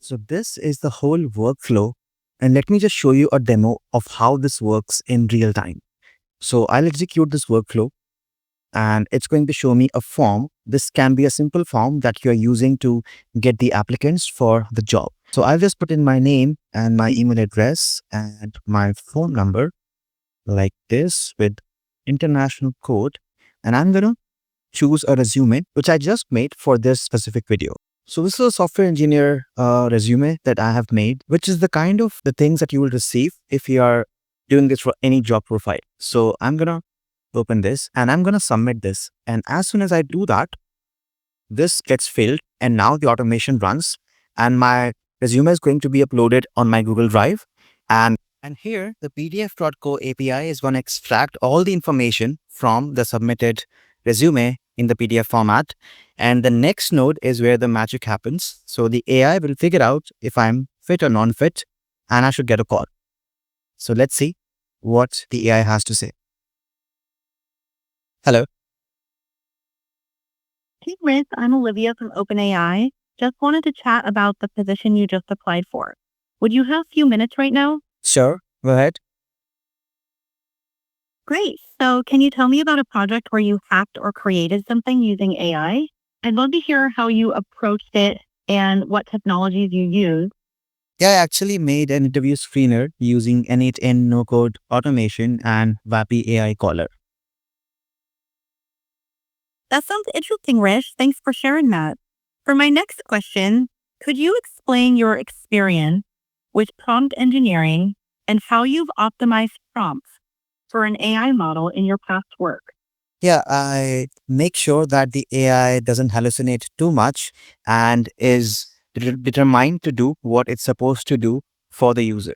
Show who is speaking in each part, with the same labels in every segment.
Speaker 1: So this is the whole workflow, and let me just show you a demo of how this works in real time. So I'll execute this workflow and it's going to show me a form. This can be a simple form that you're using to get the applicants for the job. So I'll just put in my name and my email address and my phone number like this with international code. And I'm going to choose a resume, which I just made for this specific video. So this is a software engineer resume that I have made, which is the kind of the things that you will receive if you are doing this for any job profile. So I'm going to open this and I'm going to submit this. And as soon as I do that, this gets filled and now the automation runs and my resume is going to be uploaded on my Google Drive. And here the pdf.co API is going to extract all the information from the submitted resume in the PDF format. And the next node is where the magic happens. So the AI will figure out if I'm fit or non-fit and I should get a call. So let's see what the AI has to say. Hello.
Speaker 2: Hey, Riz, I'm Olivia from OpenAI. Just wanted to chat about the position you just applied for. Would you have a few minutes right now?
Speaker 1: Sure, go ahead.
Speaker 2: Great. So can you tell me about a project where you hacked or created something using AI? I'd love to hear how you approached it and what technologies you used.
Speaker 1: Yeah, I actually made an interview screener using n8n no-code automation and VAPI AI caller.
Speaker 2: That sounds interesting, Rish. Thanks for sharing that. For my next question, could you explain your experience with prompt engineering and how you've optimized prompts for an AI model in your past work?
Speaker 1: Yeah, I make sure that the AI doesn't hallucinate too much and is determined to do what it's supposed to do for the user.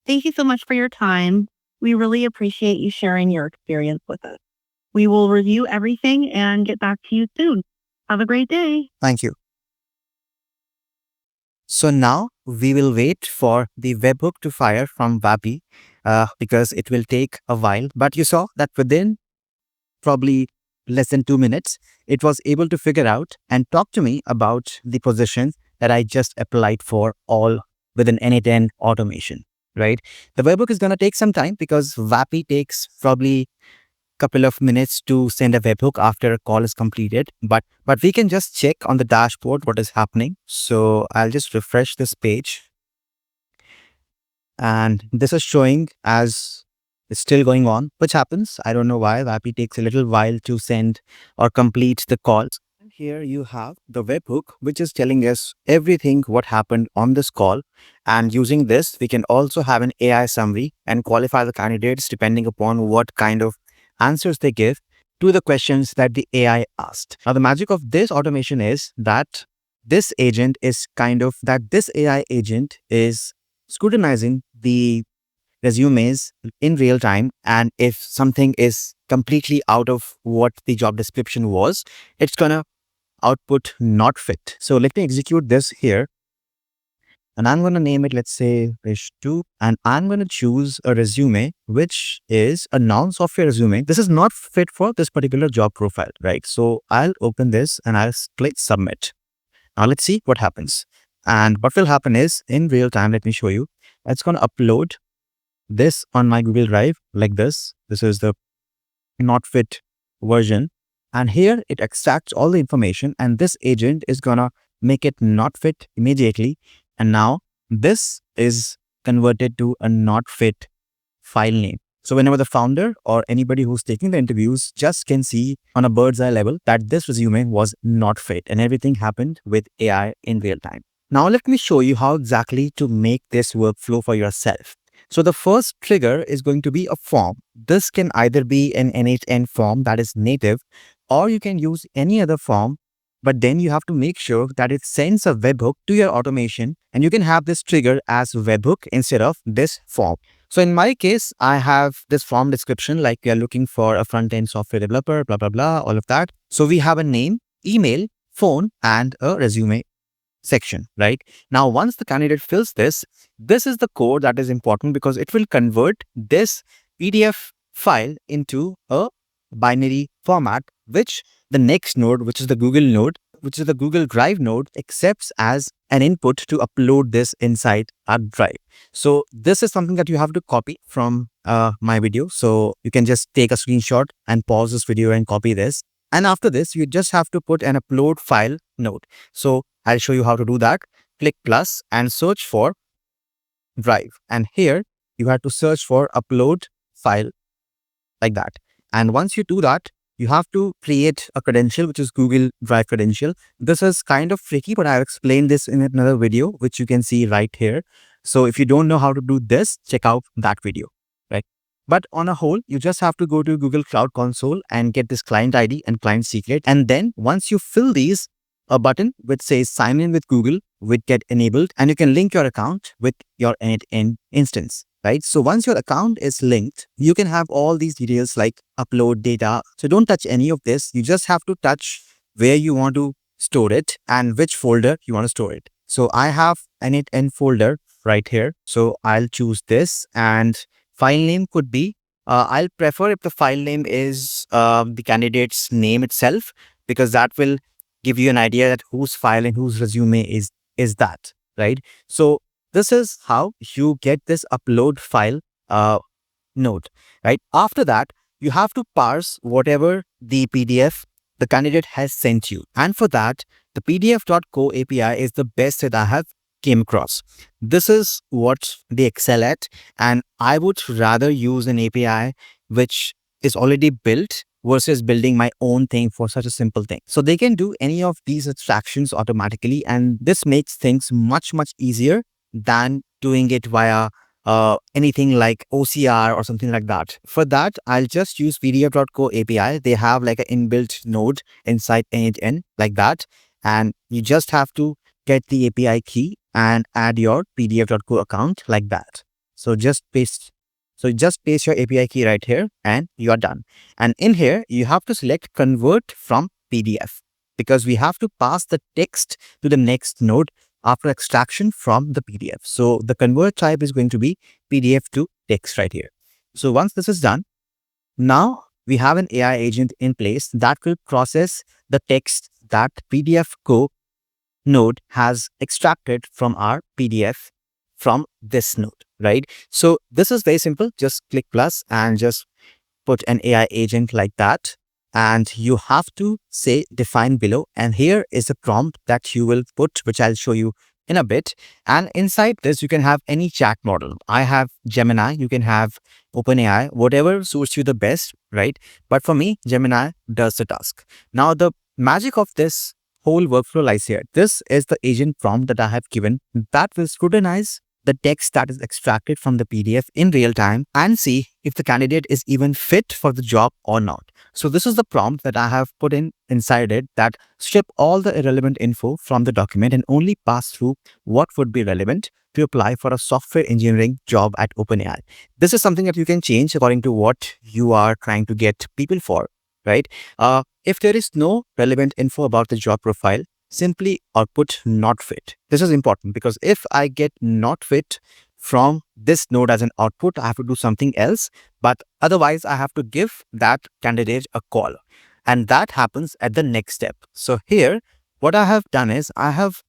Speaker 2: Thank you so much for your time. We really appreciate you sharing your experience with us. We will review everything and get back to you soon. Have a great day.
Speaker 1: Thank you. So now we will wait for the webhook to fire from VAPI because it will take a while. But you saw that within probably less than 2 minutes, it was able to figure out and talk to me about the position that I just applied for all with an n8n automation, right? The webhook is going to take some time because VAPI takes probably couple of minutes to send a webhook after a call is completed, but we can just check on the dashboard what is happening. So I'll just refresh this page and this is showing as it's still going on, which happens. I don't know why. VAPI takes a little while to send or complete the calls. And here you have the webhook, which is telling us everything what happened on this call. And using this, we can also have an AI summary and qualify the candidates depending upon what kind of answers they give to the questions that the AI asked. Now, the magic of this automation is that this AI agent is scrutinizing the resumes in real time. And if something is completely out of what the job description was, it's going to output not fit. So let me execute this here. And I'm going to name it, let's say, Wish 2. And I'm going to choose a resume, which is a non-software resume. This is not fit for this particular job profile, right? So I'll open this and I'll click submit. Now let's see what happens. And what will happen is in real time, let me show you. It's going to upload this on my Google Drive like this. This is the not fit version. And here it extracts all the information and this agent is going to make it not fit immediately. And now this is converted to a not fit file name. So whenever the founder or anybody who's taking the interviews just can see on a bird's eye level that this resume was not fit and everything happened with AI in real time. Now let me show you how exactly to make this workflow for yourself. So the first trigger is going to be a form. This can either be an n8n form that is native, or you can use any other form. But then you have to make sure that it sends a webhook to your automation and you can have this trigger as webhook instead of this form. So in my case, I have this form description like we are looking for a front-end software developer, blah, blah, blah, all of that. So we have a name, email, phone, and a resume section, right? Now, once the candidate fills this is the code that is important because it will convert this PDF file into a binary format, which the next node, which is the Google node, which is the Google Drive node, accepts as an input to upload this inside our drive. So this is something that you have to copy from my video. So you can just take a screenshot and pause this video and copy this. And after this, you just have to put an upload file node. So I'll show you how to do that. Click plus and search for drive. And here you have to search for upload file like that. And once you do that, you have to create a credential, which is Google Drive credential. This is kind of tricky, but I've explained this in another video, which you can see right here. So if you don't know how to do this, check out that video, right? But on a whole, you just have to go to Google Cloud Console and get this client ID and client secret. And then once you fill these, a button which says sign in with Google will get enabled, and you can link your account with your n8n instance. Right? So once your account is linked, you can have all these details like upload data. So don't touch any of this. You just have to touch where you want to store it and which folder you want to store it. So I have n8n folder right here. So I'll choose this, and file name could be, I'll prefer if the file name is the candidate's name itself, because that will give you an idea that whose file and whose resume is that, right? So this is how you get this upload file node, right? After that, you have to parse whatever the PDF the candidate has sent you. And for that, the pdf.co API is the best that I have came across. This is what they excel at. And I would rather use an API which is already built versus building my own thing for such a simple thing. So they can do any of these abstractions automatically. And this makes things much, much easier than doing it via anything like OCR or something like that. For that, I'll just use pdf.co API. They have like an inbuilt node inside n8n like that. And you just have to get the API key and add your pdf.co account like that. So just paste your API key right here and you are done. And in here, you have to select convert from PDF, because we have to pass the text to the next node after extraction from the PDF. So the convert type is going to be PDF to text right here. So once this is done, now we have an AI agent in place that will process the text that PDF.co node has extracted from our PDF from this node, right? So this is very simple. Just click plus and just put an AI agent like that. And you have to say define below. And here is the prompt that you will put, which I'll show you in a bit. And inside this, you can have any chat model. I have Gemini, you can have OpenAI, whatever suits you the best, right? But for me, Gemini does the task. Now, the magic of this whole workflow lies here. This is the agent prompt that I have given that will scrutinize the text that is extracted from the PDF in real time and see if the candidate is even fit for the job or not. So this is the prompt that I have put inside it, that strip all the irrelevant info from the document and only pass through what would be relevant to apply for a software engineering job at OpenAI. This is something that you can change according to what you are trying to get people for, right? If there is no relevant info about the job profile, simply output not fit. This is important because if I get not fit from this node as an output, I have to do something else. But otherwise, I have to give that candidate a call. And that happens at the next step. So here, what I have done is I have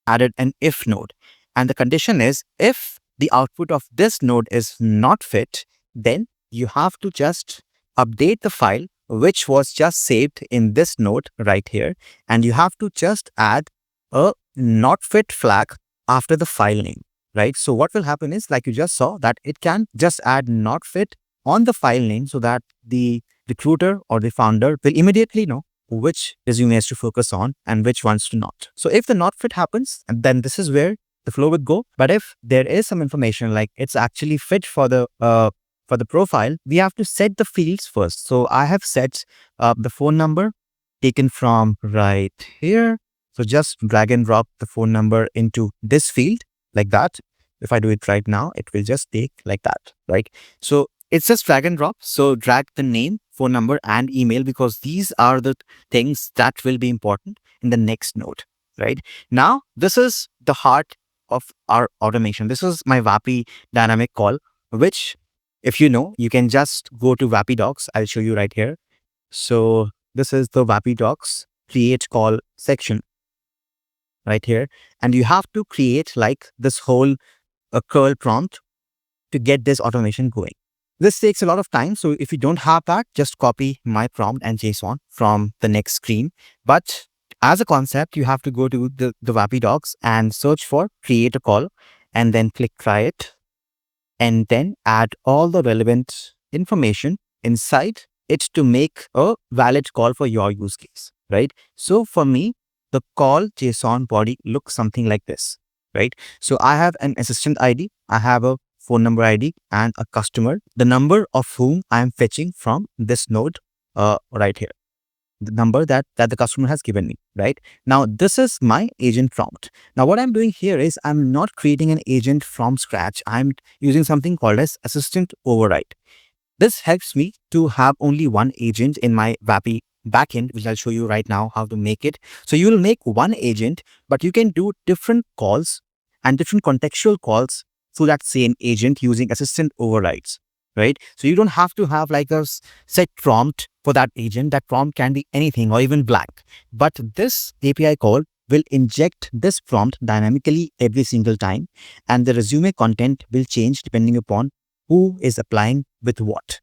Speaker 1: added an if node. And the condition is if the output of this node is not fit, then you have to just update the file which was just saved in this node right here. And you have to just add a not fit flag after the file name, right? So what will happen is, like you just saw, that it can just add not fit on the file name so that the recruiter or the founder will immediately know which resumes to focus on and which ones to not. So if the not fit happens, then this is where the flow would go. But if there is some information like it's actually fit for the profile, we have to set the fields first. So I have set the phone number taken from right here. So just drag and drop the phone number into this field like that. If I do it right now, it will just take like that, right? So it's just drag and drop. So drag the name, phone number, and email, because these are the things that will be important in the next node, right? Now, this is the heart of our automation. This is my VAPI dynamic call, which, if you know, you can just go to VAPI docs. I'll show you right here. So this is the VAPI docs create call section. right here. And you have to create like this whole curl prompt to get this automation going. This takes a lot of time. So if you don't have that, just copy my prompt and JSON from the next screen. But as a concept, you have to go to the VAPI docs and search for create a call and then click try it. And then add all the relevant information inside it to make a valid call for your use case, right? So for me, the call JSON body looks something like this, right? So I have an assistant ID, I have a phone number ID and a customer, the number of whom I am fetching from this node right here, the number that the customer has given me, right? Now, this is my agent prompt. Now, what I'm doing here is I'm not creating an agent from scratch. I'm using something called as assistant override. This helps me to have only one agent in my VAPI backend, which I'll show you right now how to make it. So you will make one agent, but you can do different calls and different contextual calls through that same agent using assistant overrides, right? So you don't have to have like a set prompt for that agent. That prompt can be anything or even blank. But this API call will inject this prompt dynamically every single time, and the resume content will change depending upon who is applying with what,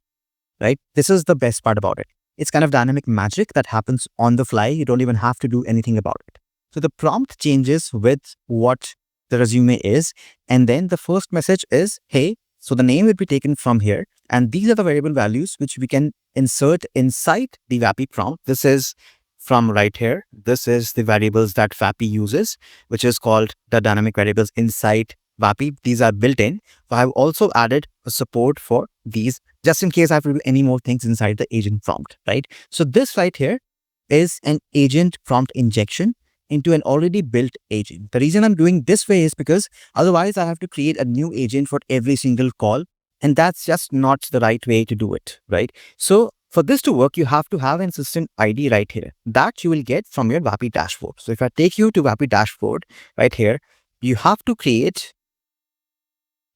Speaker 1: right? This is the best part about it. It's kind of dynamic magic that happens on the fly. You don't even have to do anything about it. So the prompt changes with what the resume is. And then the first message is, hey, so the name will be taken from here. And these are the variable values which we can insert inside the VAPI prompt. This is from right here. This is the variables that VAPI uses, which is called the dynamic variables inside VAPI. These are built in. So I've also added a support for these just in case I have to do any more things inside the agent prompt, right? So this right here is an agent prompt injection into an already built agent. The reason I'm doing this way is because otherwise I have to create a new agent for every single call. And that's just not the right way to do it, right? So for this to work, you have to have an assistant ID right here that you will get from your VAPI dashboard. So if I take you to VAPI dashboard right here, you have to create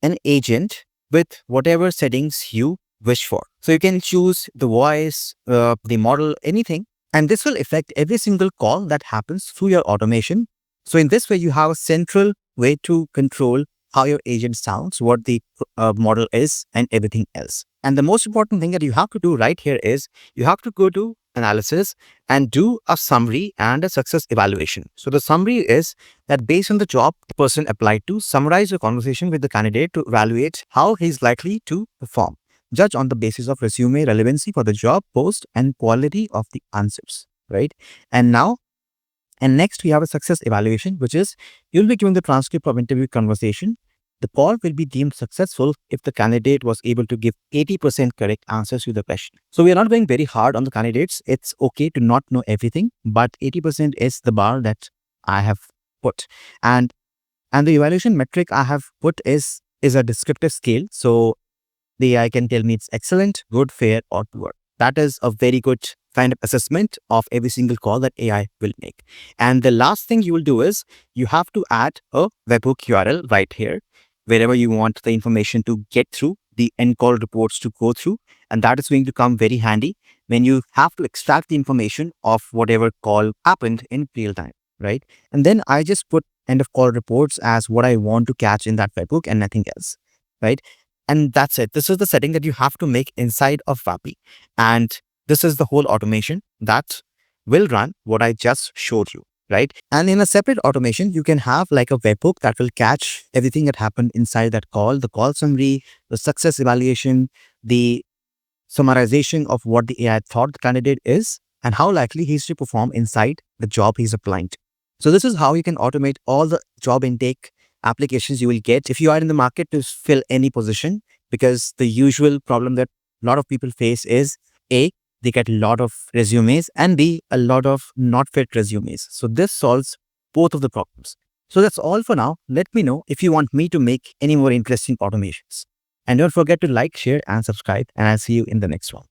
Speaker 1: an agent with whatever settings you wish for. So you can choose the voice, the model, anything. And this will affect every single call that happens through your automation. So in this way, you have a central way to control how your agent sounds, what the model is, and everything else. And the most important thing that you have to do right here is you have to go to analysis and do a summary and a success evaluation. So the summary is that based on the job the person applied to, summarize your conversation with the candidate to evaluate how he's likely to perform. Judge on the basis of resume relevancy for the job post and quality of the answers, right? And next we have a success evaluation, which is you'll be given the transcript of interview conversation. The call will be deemed successful if the candidate was able to give 80% correct answers to the question. So we are not going very hard on the candidates. It's okay to not know everything, but 80% is the bar that I have put. And the evaluation metric I have put is a descriptive scale. So the AI can tell me it's excellent, good, fair, or poor. That is a very good kind of assessment of every single call that AI will make. And the last thing you will do is you have to add a webhook URL right here, wherever you want the information to get through, the end call reports to go through. And that is going to come very handy when you have to extract the information of whatever call happened in real time, right? And then I just put end of call reports as what I want to catch in that webhook and nothing else, right? And that's it. This is the setting that you have to make inside of VAPI. And this is the whole automation that will run what I just showed you, right? And in a separate automation, you can have like a webhook that will catch everything that happened inside that call, the call summary, the success evaluation, the summarization of what the AI thought the candidate is and how likely he is to perform inside the job he's applying to. So this is how you can automate all the job intake applications you will get if you are in the market to fill any position, because the usual problem that a lot of people face is A, they get a lot of resumes, and B, a lot of not fit resumes. So this solves both of the problems. So that's all for now. Let me know if you want me to make any more interesting automations. And don't forget to like, share, and subscribe, and I'll see you in the next one.